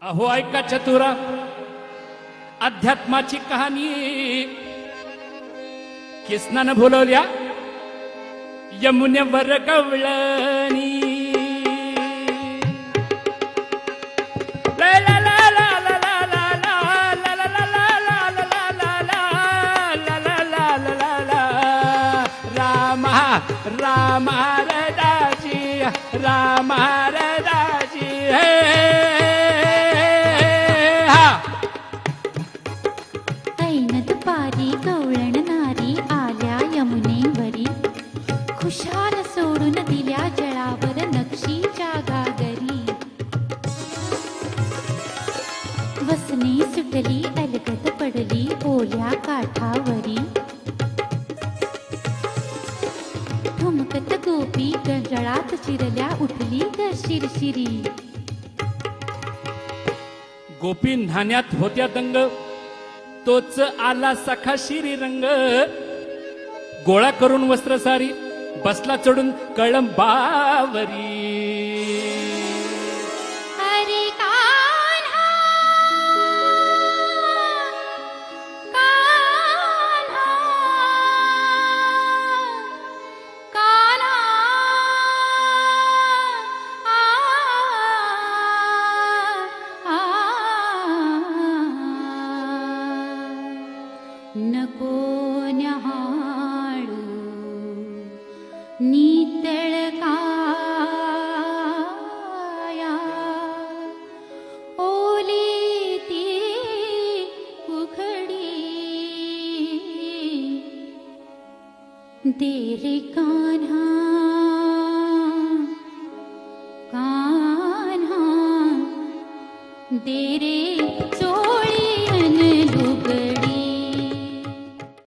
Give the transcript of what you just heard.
अहो ऐका चतुरा अध्यात्माची कहाणी कृष्णानं बोलवल्या यमुनेवर गवळणी रामा रदाची रामा रदाची ऐनद पारी गवळण नारी आल्या यमुनेवरी खुशाल सोडून दिल्या जळावर नक्षीच्या गागरी वसने सुटली अलगद पडली ओल्या काठावरी ठुमकत गोपी गंजळात चिरल्या उठली ग शिरशिरी गोपी न्हाण्यात होत्या दंग तोच आला सखा शिरी रंग गोळा करून वस्त्र सारी बसला चढून कळंबावरी हरी कान्हा कान्हा कान्हा नको न्याहाळू नितळ काया ओली ती उघडी दे रे कान्हा कान्हा दे रे चोळी